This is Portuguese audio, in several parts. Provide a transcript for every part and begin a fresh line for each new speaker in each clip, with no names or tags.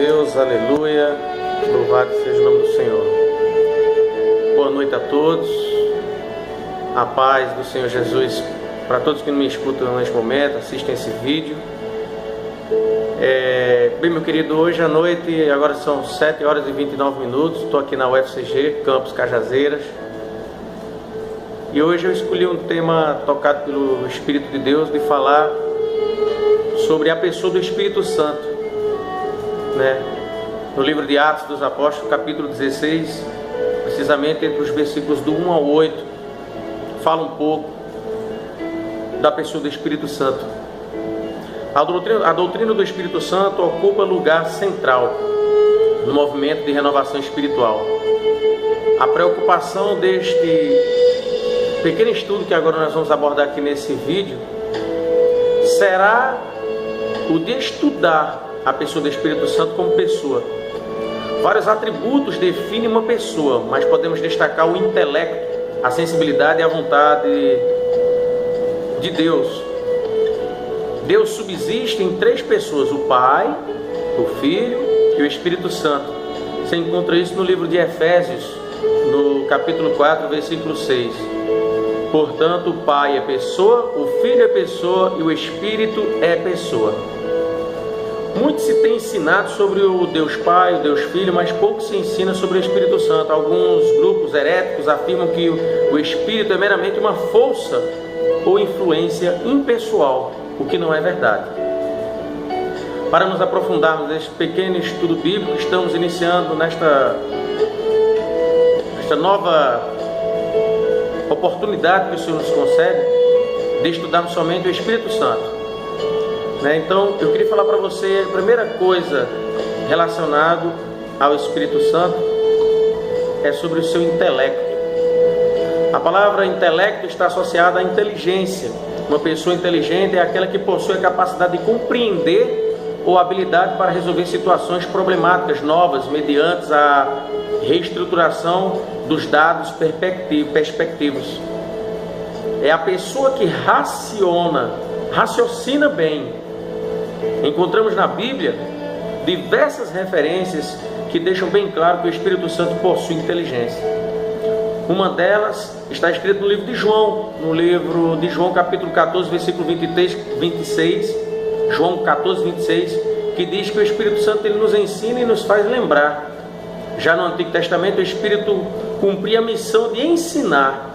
Deus, aleluia, louvado seja o nome do Senhor. Boa noite a todos, a paz do Senhor Jesus para todos que me escutam neste momento, assistem esse vídeo. Bem, meu querido, hoje à noite, agora são 7 horas e 29 minutos, estou aqui na UFCG, Campus Cajazeiras, e hoje eu escolhi um tema tocado pelo Espírito de Deus, de falar sobre a pessoa do Espírito Santo. No livro de Atos dos Apóstolos, capítulo 16, precisamente entre os versículos do 1 ao 8, fala um pouco da pessoa do Espírito Santo. A doutrina do Espírito Santo ocupa lugar central no movimento de renovação espiritual. A preocupação deste pequeno estudo que agora nós vamos abordar aqui nesse vídeo será o de estudar a pessoa do Espírito Santo como pessoa. Vários atributos definem uma pessoa, mas podemos destacar o intelecto, a sensibilidade e a vontade de Deus. Deus subsiste em 3 pessoas: o Pai, o Filho e o Espírito Santo. Você encontra isso no livro de Efésios, no capítulo 4, versículo 6. Portanto, o Pai é pessoa, o Filho é pessoa e o Espírito é pessoa. Muito se tem ensinado sobre o Deus Pai, o Deus Filho, mas pouco se ensina sobre o Espírito Santo. Alguns grupos heréticos afirmam que o Espírito é meramente uma força ou influência impessoal, o que não é verdade. Para nos aprofundarmos neste pequeno estudo bíblico, estamos iniciando nesta nova oportunidade que o Senhor nos concede de estudarmos somente o Espírito Santo. Então, eu queria falar para você a primeira coisa relacionada ao Espírito Santo é sobre o seu intelecto. A palavra intelecto está associada à inteligência. Uma pessoa inteligente é aquela que possui a capacidade de compreender ou habilidade para resolver situações problemáticas novas mediante a reestruturação dos dados perspectivos. É a pessoa que raciocina bem. Encontramos na Bíblia diversas referências que deixam bem claro que o Espírito Santo possui inteligência. Uma delas está escrita no livro de João, capítulo 14, versículo 26, João 14, 26, que diz que o Espírito Santo ele nos ensina e nos faz lembrar. Já no Antigo Testamento, o Espírito cumpria a missão de ensinar.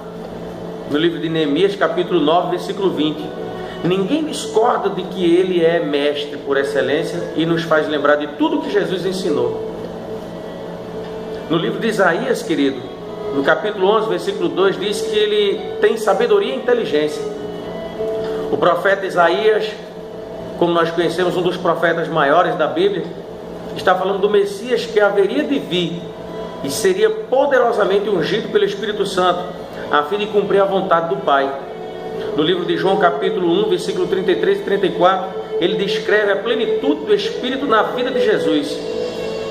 No livro de Neemias, capítulo 9, versículo 20. Ninguém discorda de que ele é mestre por excelência e nos faz lembrar de tudo que Jesus ensinou. No livro de Isaías, querido, no capítulo 11, versículo 2, diz que ele tem sabedoria e inteligência. O profeta Isaías, como nós conhecemos, um dos profetas maiores da Bíblia, está falando do Messias que haveria de vir e seria poderosamente ungido pelo Espírito Santo, a fim de cumprir a vontade do Pai. No livro de João, capítulo 1, versículo 33 e 34, ele descreve a plenitude do Espírito na vida de Jesus.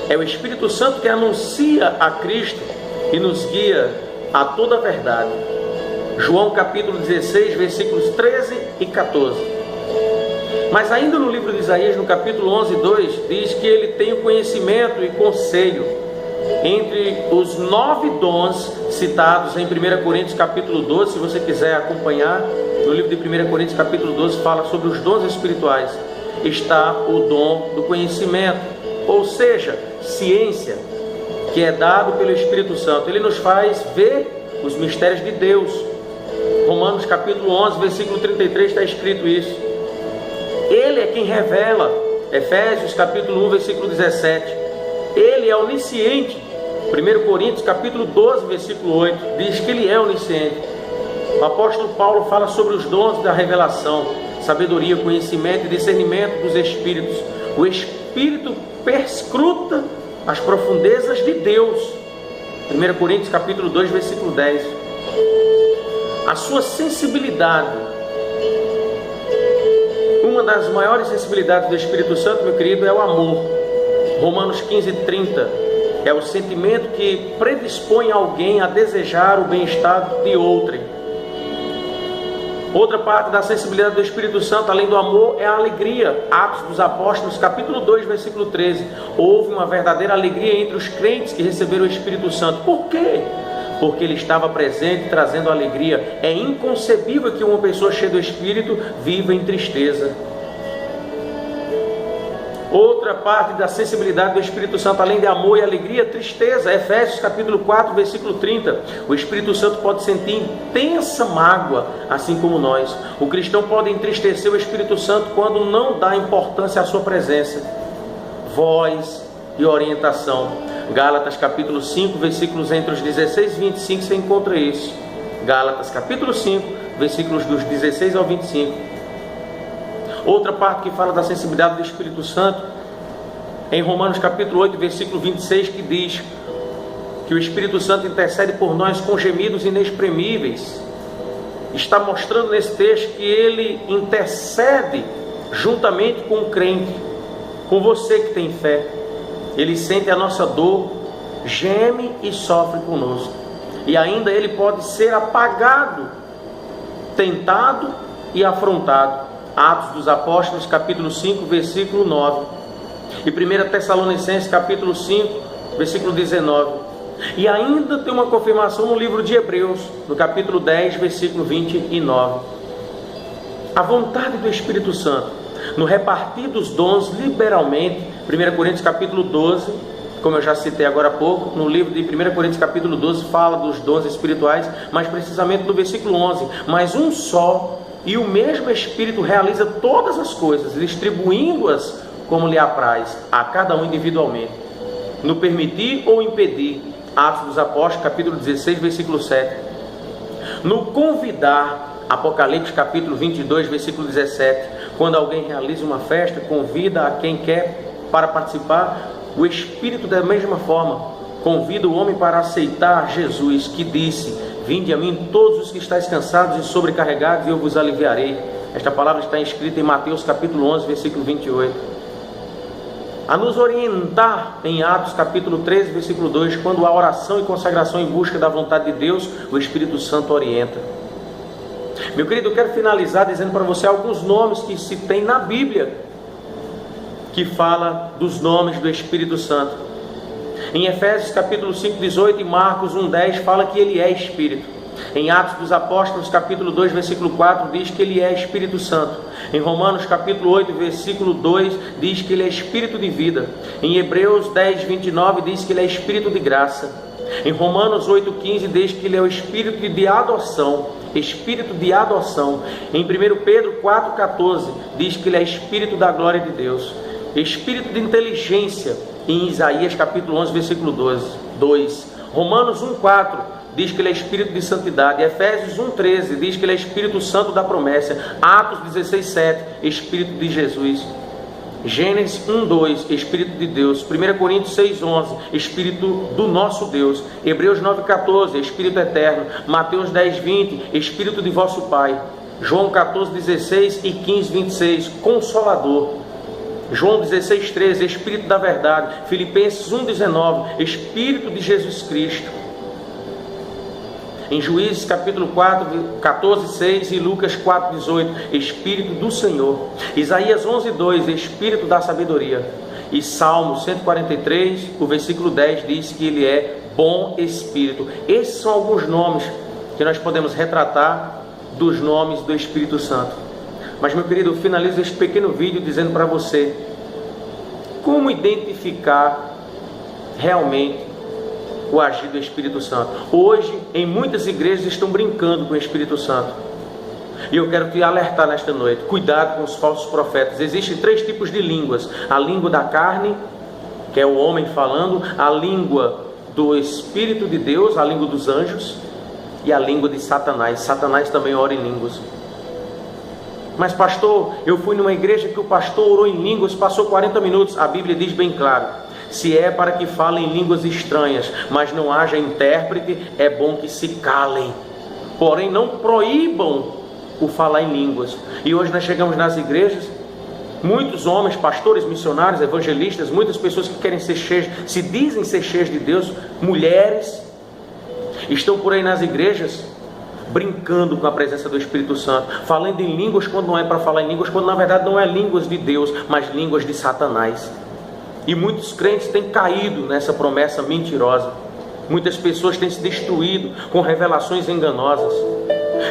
É o Espírito Santo que anuncia a Cristo e nos guia a toda a verdade. João, capítulo 16, versículos 13 e 14. Mas ainda no livro de Isaías, no capítulo 11, 2, diz que ele tem o conhecimento e conselho. Entre os 9 dons citados em 1 Coríntios capítulo 12, se você quiser acompanhar, no livro de 1 Coríntios capítulo 12 fala sobre os dons espirituais. Está o dom do conhecimento, ou seja, ciência, que é dado pelo Espírito Santo. Ele nos faz ver os mistérios de Deus. Romanos capítulo 11, versículo 33 está escrito isso. Ele é quem revela. Efésios capítulo 1, versículo 17. Ele é onisciente. 1 Coríntios capítulo 12, versículo 8, diz que ele é onisciente. O apóstolo Paulo fala sobre os dons da revelação, sabedoria, conhecimento e discernimento dos Espíritos. O Espírito perscruta as profundezas de Deus. 1 Coríntios capítulo 2, versículo 10. A sua sensibilidade. Uma das maiores sensibilidades do Espírito Santo, meu querido, é o amor. Romanos 15, 30. É o sentimento que predispõe alguém a desejar o bem-estar de outrem. Outra parte da sensibilidade do Espírito Santo, além do amor, é a alegria. Atos dos Apóstolos, capítulo 2, versículo 13. Houve uma verdadeira alegria entre os crentes que receberam o Espírito Santo. Por quê? Porque ele estava presente, trazendo alegria. É inconcebível que uma pessoa cheia do Espírito viva em tristeza. Outra parte da sensibilidade do Espírito Santo, além de amor e alegria, tristeza. Efésios capítulo 4, versículo 30. O Espírito Santo pode sentir intensa mágoa, assim como nós. O cristão pode entristecer o Espírito Santo quando não dá importância à sua presença, voz e orientação. Gálatas capítulo 5, versículos entre os 16 e 25, você encontra isso. Gálatas capítulo 5, versículos dos 16 ao 25. Outra parte que fala da sensibilidade do Espírito Santo, em Romanos capítulo 8, versículo 26, que diz que o Espírito Santo intercede por nós com gemidos inexprimíveis. Está mostrando nesse texto que ele intercede juntamente com o crente, com você que tem fé. Ele sente a nossa dor, geme e sofre conosco. E ainda ele pode ser apagado, tentado e afrontado. Atos dos Apóstolos, capítulo 5, versículo 9. E 1 Tessalonicenses, capítulo 5, versículo 19. E ainda tem uma confirmação no livro de Hebreus, no capítulo 10, versículo 29. A vontade do Espírito Santo no repartir dos dons liberalmente. 1 Coríntios, capítulo 12, como eu já citei agora há pouco, no livro de 1 Coríntios, capítulo 12, fala dos dons espirituais, mais precisamente no versículo 11. Mas um só e o mesmo Espírito realiza todas as coisas, distribuindo-as como lhe apraz, a cada um individualmente, no permitir ou impedir. Atos dos Apóstolos, capítulo 16, versículo 7. No convidar, Apocalipse, capítulo 22, versículo 17. Quando alguém realiza uma festa, convida a quem quer para participar. O Espírito, da mesma forma, convida o homem para aceitar Jesus, que disse: vinde a mim todos os que estáis cansados e sobrecarregados, e eu vos aliviarei. Esta palavra está escrita em Mateus capítulo 11, versículo 28. A nos orientar em Atos capítulo 13, versículo 2, quando há oração e consagração em busca da vontade de Deus, o Espírito Santo orienta. Meu querido, eu quero finalizar dizendo para você alguns nomes que se tem na Bíblia, que fala dos nomes do Espírito Santo. Em Efésios capítulo 5, 18 e Marcos 1, 10 fala que ele é Espírito. Em Atos dos Apóstolos capítulo 2, versículo 4 diz que ele é Espírito Santo. Em Romanos capítulo 8, versículo 2 diz que ele é Espírito de vida. Em Hebreus 10, 29 diz que ele é Espírito de graça. Em Romanos 8, 15 diz que ele é o Espírito de adoção. Espírito de adoção. Em 1 Pedro 4, 14 diz que ele é Espírito da glória de Deus. Espírito de inteligência, em Isaías capítulo 11, versículo 2. Romanos 1,4 diz que ele é Espírito de santidade. Efésios 1,13 diz que ele é Espírito Santo da promessa. Atos 16,7, Espírito de Jesus. Gênesis 1,2, Espírito de Deus. 1 Coríntios 6,11, Espírito do nosso Deus. Hebreus 9,14, Espírito eterno. Mateus 10,20, Espírito de vosso Pai. João 14,16 e 15,26, Consolador. João 16,13, Espírito da verdade. Filipenses 1,19, Espírito de Jesus Cristo. Em Juízes capítulo 4, 14,6 e Lucas 4,18, Espírito do Senhor. Isaías 11,2, Espírito da sabedoria. E Salmo 143, o versículo 10 diz que ele é bom Espírito. Esses são alguns nomes que nós podemos retratar dos nomes do Espírito Santo. Mas, meu querido, eu finalizo este pequeno vídeo dizendo para você como identificar realmente o agir do Espírito Santo. Hoje, em muitas igrejas estão brincando com o Espírito Santo. E eu quero te alertar nesta noite. Cuidado com os falsos profetas. Existem 3 tipos de línguas. A língua da carne, que é o homem falando. A língua do Espírito de Deus, a língua dos anjos. E a língua de Satanás. Satanás também ora em línguas. Mas pastor, eu fui numa igreja que o pastor orou em línguas, passou 40 minutos. A Bíblia diz bem claro: se é para que falem línguas estranhas, mas não haja intérprete, é bom que se calem. Porém, não proíbam o falar em línguas. E hoje nós chegamos nas igrejas, muitos homens, pastores, missionários, evangelistas, muitas pessoas que querem ser cheios, se dizem ser cheios de Deus, mulheres, estão por aí nas igrejas, brincando com a presença do Espírito Santo, falando em línguas quando não é para falar em línguas, quando na verdade não é línguas de Deus, mas línguas de Satanás. E muitos crentes têm caído nessa promessa mentirosa. Muitas pessoas têm se destruído com revelações enganosas.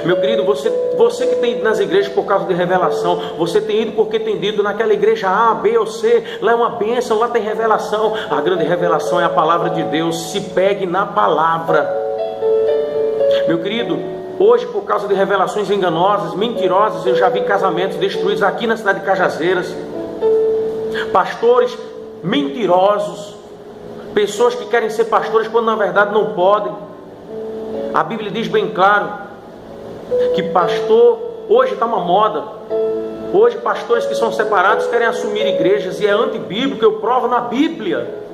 Meu querido, você que tem ido nas igrejas por causa de revelação, você tem ido porque tem ido naquela igreja A, B ou C, lá é uma bênção, lá tem revelação. A grande revelação é a palavra de Deus. Se pegue na palavra. Meu querido, hoje por causa de revelações enganosas, mentirosas, eu já vi casamentos destruídos aqui na cidade de Cajazeiras. Pastores mentirosos, pessoas que querem ser pastores quando na verdade não podem. A Bíblia diz bem claro que pastor, hoje está uma moda. Hoje pastores que são separados querem assumir igrejas, e é antibíblico. Eu provo na Bíblia.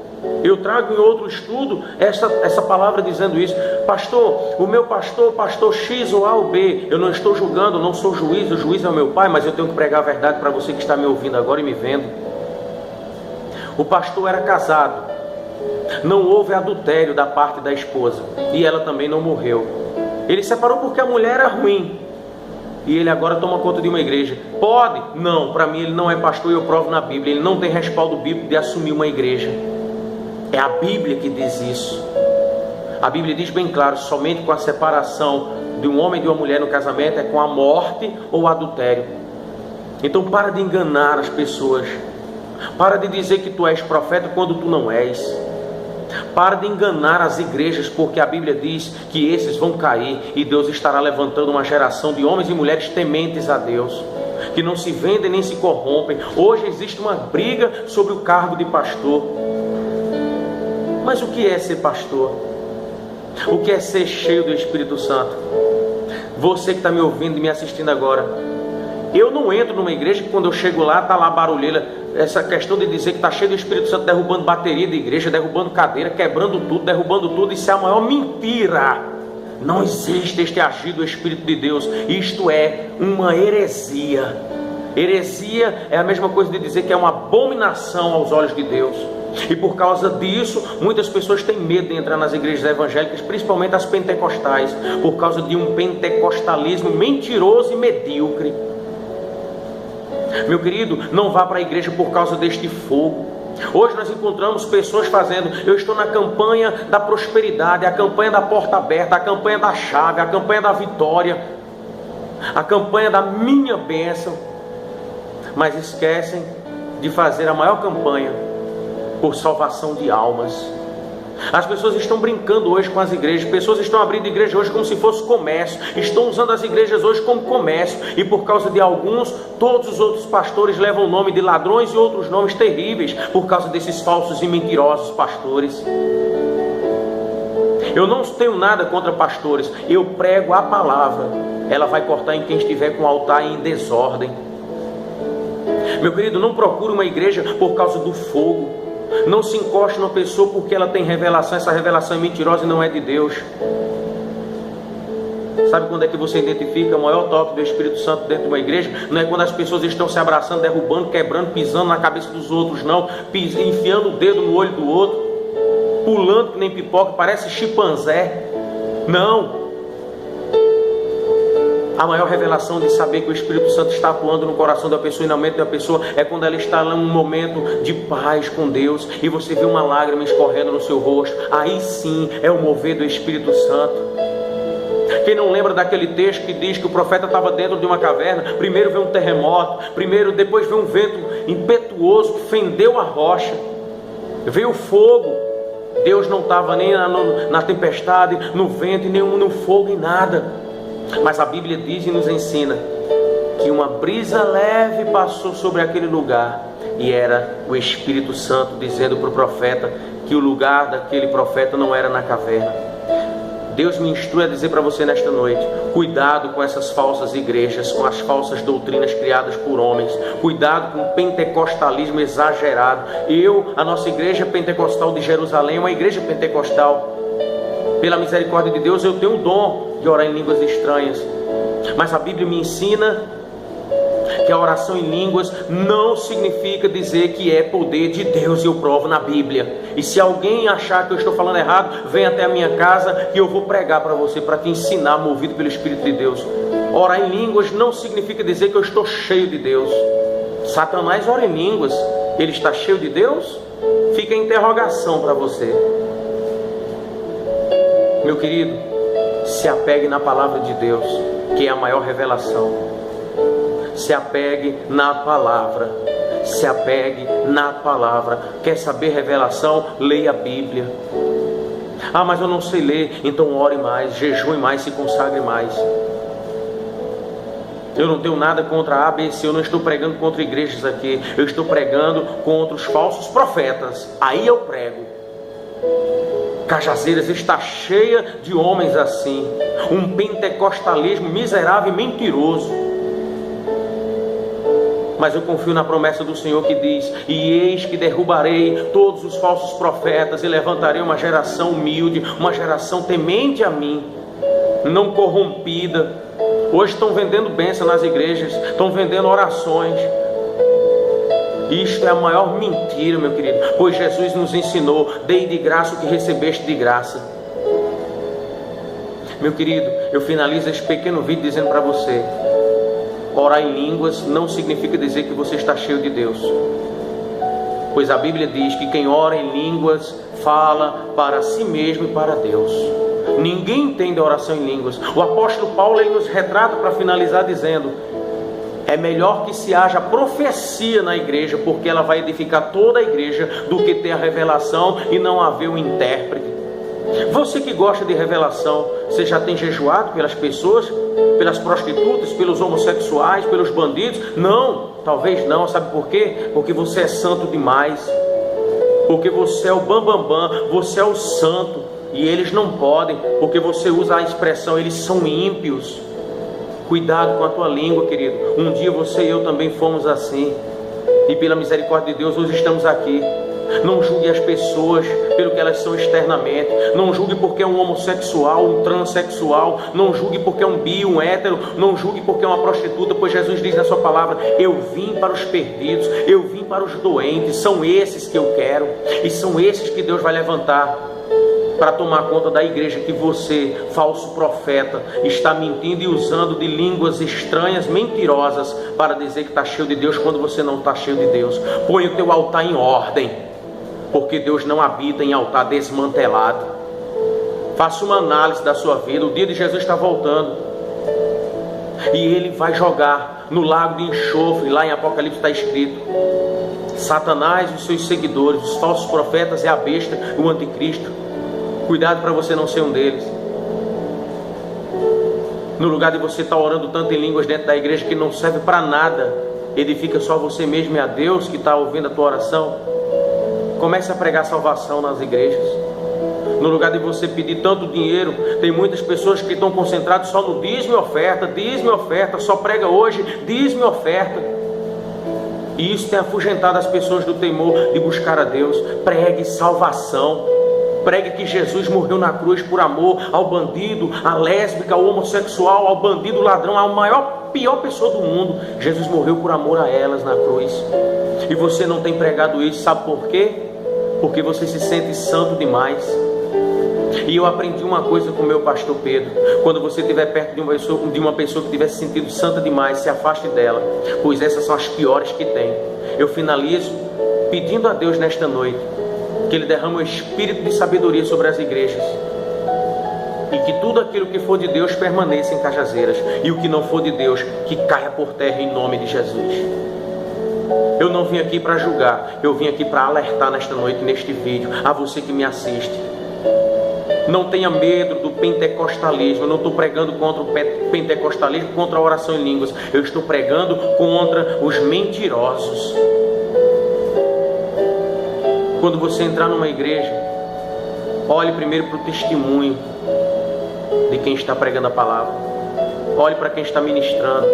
Eu trago em outro estudo essa palavra dizendo isso. Pastor, o meu pastor X ou A ou B, eu não estou julgando, não sou juiz, o juiz é o meu pai, mas eu tenho que pregar a verdade para você que está me ouvindo agora e me vendo. O pastor era casado, não houve adultério da parte da esposa, e ela também não morreu. Ele separou porque a mulher era ruim, e ele agora toma conta de uma igreja. Pode? Não, para mim ele não é pastor, e eu provo na Bíblia. Ele não tem respaldo bíblico de assumir uma igreja. É a Bíblia que diz isso. A Bíblia diz bem claro, somente com a separação de um homem e de uma mulher no casamento é com a morte ou adultério. Então para de enganar as pessoas. Para de dizer que tu és profeta quando tu não és. Para de enganar as igrejas, porque a Bíblia diz que esses vão cair, e Deus estará levantando uma geração de homens e mulheres tementes a Deus, que não se vendem nem se corrompem. Hoje existe uma briga sobre o cargo de pastor. Mas o que é ser pastor? O que é ser cheio do Espírito Santo? Você que está me ouvindo e me assistindo agora, eu não entro numa igreja que quando eu chego lá, está lá barulheira. Essa questão de dizer que está cheio do Espírito Santo, derrubando bateria de igreja, derrubando cadeira, quebrando tudo, derrubando tudo, isso é a maior mentira. Não existe este agir do Espírito de Deus. Isto é uma heresia. Heresia é a mesma coisa de dizer que é uma abominação aos olhos de Deus. E por causa disso, muitas pessoas têm medo de entrar nas igrejas evangélicas, principalmente as pentecostais, por causa de um pentecostalismo mentiroso e medíocre. Meu querido, não vá para a igreja por causa deste fogo. Hoje nós encontramos pessoas fazendo: eu estou na campanha da prosperidade, a campanha da porta aberta, a campanha da chave, a campanha da vitória, a campanha da minha bênção, mas esquecem de fazer a maior campanha por salvação de almas. As pessoas estão brincando hoje com as igrejas. Pessoas estão abrindo igreja hoje como se fosse comércio. Estão usando as igrejas hoje como comércio. E por causa de alguns, todos os outros pastores levam o nome de ladrões e outros nomes terríveis, por causa desses falsos e mentirosos pastores. Eu não tenho nada contra pastores. Eu prego a palavra. Ela vai cortar em quem estiver com o altar em desordem. Meu querido, não procure uma igreja por causa do fogo. Não se encoste numa pessoa porque ela tem revelação. Essa revelação é mentirosa e não é de Deus. Sabe quando é que você identifica o maior toque do Espírito Santo dentro de uma igreja? Não é quando as pessoas estão se abraçando, derrubando, quebrando, pisando na cabeça dos outros, não. Enfiando o dedo no olho do outro, pulando que nem pipoca, parece chimpanzé. Não. A maior revelação de saber que o Espírito Santo está atuando no coração da pessoa e na mente da pessoa é quando ela está num momento de paz com Deus e você vê uma lágrima escorrendo no seu rosto. Aí sim é o mover do Espírito Santo. Quem não lembra daquele texto que diz que o profeta estava dentro de uma caverna? Primeiro veio um terremoto, depois veio um vento impetuoso que fendeu a rocha, veio o fogo. Deus não estava nem na tempestade, no vento, nem no fogo, em nada. Mas a Bíblia diz e nos ensina que uma brisa leve passou sobre aquele lugar, e era o Espírito Santo dizendo para o profeta que o lugar daquele profeta não era na caverna. Deus me instrui a dizer para você nesta noite: cuidado com essas falsas igrejas, com as falsas doutrinas criadas por homens. Cuidado com o pentecostalismo exagerado. A nossa igreja pentecostal de Jerusalém é uma igreja pentecostal. Pela misericórdia de Deus, eu tenho o dom de orar em línguas estranhas. Mas a Bíblia me ensina que a oração em línguas não significa dizer que é poder de Deus, e eu provo na Bíblia. E se alguém achar que eu estou falando errado, vem até a minha casa e eu vou pregar para você, para te ensinar, movido pelo Espírito de Deus. Orar em línguas não significa dizer que eu estou cheio de Deus. Satanás ora em línguas, ele está cheio de Deus? Fica a interrogação para você. Meu querido, se apegue na palavra de Deus, que é a maior revelação. Se apegue na palavra. Se apegue na palavra. Quer saber revelação? Leia a Bíblia. Ah, mas eu não sei ler. Então ore mais, jejue mais, se consagre mais. Eu não tenho nada contra a ABC, eu não estou pregando contra igrejas aqui. Eu estou pregando contra os falsos profetas. Aí eu prego. Cajazeiras está cheia de homens assim. Um pentecostalismo miserável e mentiroso. Mas eu confio na promessa do Senhor que diz: e eis que derrubarei todos os falsos profetas e levantarei uma geração humilde, uma geração temente a mim, não corrompida. Hoje estão vendendo bênção nas igrejas, estão vendendo orações. Isto é a maior mentira, meu querido, pois Jesus nos ensinou: dei de graça o que recebeste de graça. Meu querido, eu finalizo este pequeno vídeo dizendo para você: orar em línguas não significa dizer que você está cheio de Deus, pois a Bíblia diz que quem ora em línguas fala para si mesmo e para Deus. Ninguém entende a oração em línguas. O apóstolo Paulo, ele nos retrata para finalizar dizendo: é melhor que se haja profecia na igreja, porque ela vai edificar toda a igreja, do que ter a revelação e não haver um intérprete. Você que gosta de revelação, você já tem jejuado pelas pessoas, pelas prostitutas, pelos homossexuais, pelos bandidos? Não, talvez não. Sabe por quê? Porque você é santo demais. Porque você é o bambambam, você é o santo. E eles não podem, porque você usa a expressão: eles são ímpios. Cuidado com a tua língua, querido. Um dia você e eu também fomos assim. E pela misericórdia de Deus, hoje estamos aqui. Não julgue as pessoas pelo que elas são externamente. Não julgue porque é um homossexual, um transexual. Não julgue porque é um bi, um hétero. Não julgue porque é uma prostituta, pois Jesus diz na sua palavra: eu vim para os perdidos, eu vim para os doentes. São esses que eu quero, e são esses que Deus vai levantar para tomar conta da igreja, que você, falso profeta, está mentindo e usando de línguas estranhas, mentirosas, para dizer que está cheio de Deus, quando você não está cheio de Deus. Põe o teu altar em ordem, porque Deus não habita em altar desmantelado. Faça uma análise da sua vida. O dia de Jesus está voltando, e Ele vai jogar no lago de enxofre. Lá em Apocalipse está escrito: Satanás e os seus seguidores, os falsos profetas, é a besta, o anticristo. Cuidado para você não ser um deles. No lugar de você estar orando tanto em línguas dentro da igreja que não serve para nada, edifica só você mesmo e a Deus que está ouvindo a tua oração, comece a pregar salvação nas igrejas. No lugar de você pedir tanto dinheiro, tem muitas pessoas que estão concentradas só no dízimo e oferta, só prega hoje dízimo e oferta. E isso tem afugentado as pessoas do temor de buscar a Deus. Pregue salvação. Pregue que Jesus morreu na cruz por amor ao bandido, à lésbica, ao homossexual, ao bandido, ladrão, à pior pessoa do mundo. Jesus morreu por amor a elas na cruz. E você não tem pregado isso, sabe por quê? Porque você se sente santo demais. E eu aprendi uma coisa com o meu pastor Pedro: quando você estiver perto de uma pessoa que tiver se sentido santa demais, se afaste dela, pois essas são as piores que tem. Eu finalizo pedindo a Deus nesta noite que Ele derrame o espírito de sabedoria sobre as igrejas, e que tudo aquilo que for de Deus permaneça em Cajazeiras, e o que não for de Deus, que caia por terra em nome de Jesus. Eu não vim aqui para julgar, eu vim aqui para alertar nesta noite, neste vídeo, a você que me assiste. Não tenha medo do pentecostalismo. Eu não estou pregando contra o pentecostalismo, contra a oração em línguas. Eu estou pregando contra os mentirosos. Quando você entrar numa igreja, olhe primeiro para o testemunho de quem está pregando a palavra. Olhe para quem está ministrando.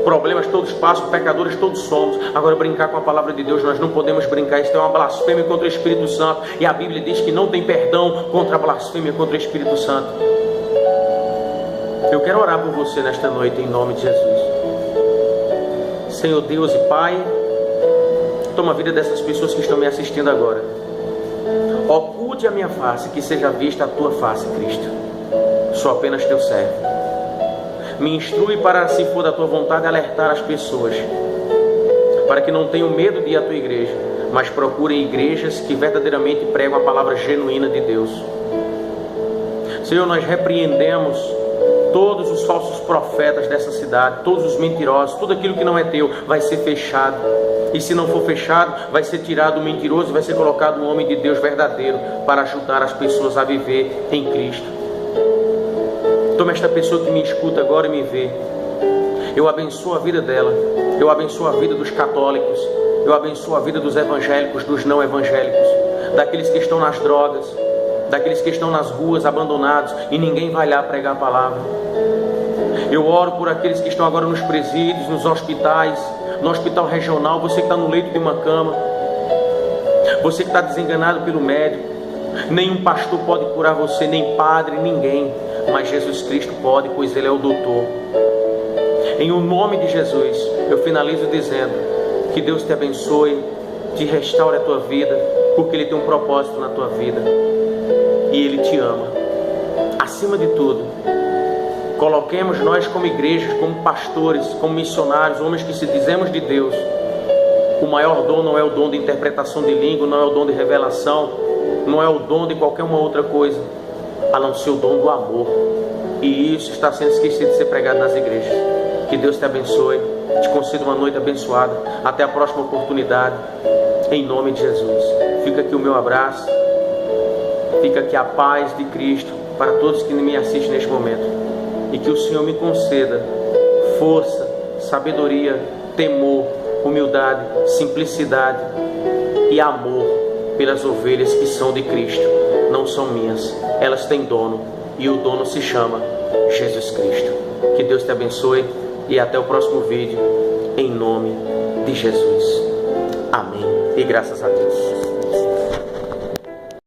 Problemas todos passam, pecadores todos somos. Agora, brincar com a palavra de Deus, nós não podemos brincar. Isso é uma blasfêmia contra o Espírito Santo. E a Bíblia diz que não tem perdão contra a blasfêmia contra o Espírito Santo. Eu quero orar por você nesta noite, em nome de Jesus. Senhor Deus e Pai, toma a vida dessas pessoas que estão me assistindo agora. Oculte a minha face, que seja vista a tua face, Cristo. Sou apenas teu servo. Me instrui para, se for da tua vontade, alertar as pessoas, para que não tenham medo de ir à tua igreja, mas procurem igrejas que verdadeiramente pregam a palavra genuína de Deus. Senhor, nós repreendemos todos os falsos profetas dessa cidade, todos os mentirosos, tudo aquilo que não é teu vai ser fechado. E se não for fechado, vai ser tirado o mentiroso e vai ser colocado um homem de Deus verdadeiro para ajudar as pessoas a viver em Cristo. Toma esta pessoa que me escuta agora e me vê. Eu abençoo a vida dela. Eu abençoo a vida dos católicos. Eu abençoo a vida dos evangélicos, dos não evangélicos, daqueles que estão nas drogas, daqueles que estão nas ruas abandonados e ninguém vai lá pregar a palavra. Eu oro por aqueles que estão agora nos presídios, nos hospitais, no hospital regional, você que está no leito de uma cama, você que está desenganado pelo médico. Nenhum pastor pode curar você, nem padre, ninguém, mas Jesus Cristo pode, pois Ele é o doutor. Em o nome de Jesus, eu finalizo dizendo que Deus te abençoe, te restaure a tua vida, porque Ele tem um propósito na tua vida e Ele te ama. Acima de tudo, coloquemos nós como igrejas, como pastores, como missionários, homens que se dizemos de Deus. O maior dom não é o dom de interpretação de língua, não é o dom de revelação, não é o dom de qualquer uma outra coisa, a não ser o dom do amor. E isso está sendo esquecido de ser pregado nas igrejas. Que Deus te abençoe, te conceda uma noite abençoada. Até a próxima oportunidade, em nome de Jesus. Fica aqui o meu abraço, fica aqui a paz de Cristo para todos que me assistem neste momento. E que o Senhor me conceda força, sabedoria, temor, humildade, simplicidade e amor pelas ovelhas que são de Cristo. Não são minhas, elas têm dono, e o dono se chama Jesus Cristo. Que Deus te abençoe e até o próximo vídeo, em nome de Jesus. Amém. E graças a Deus.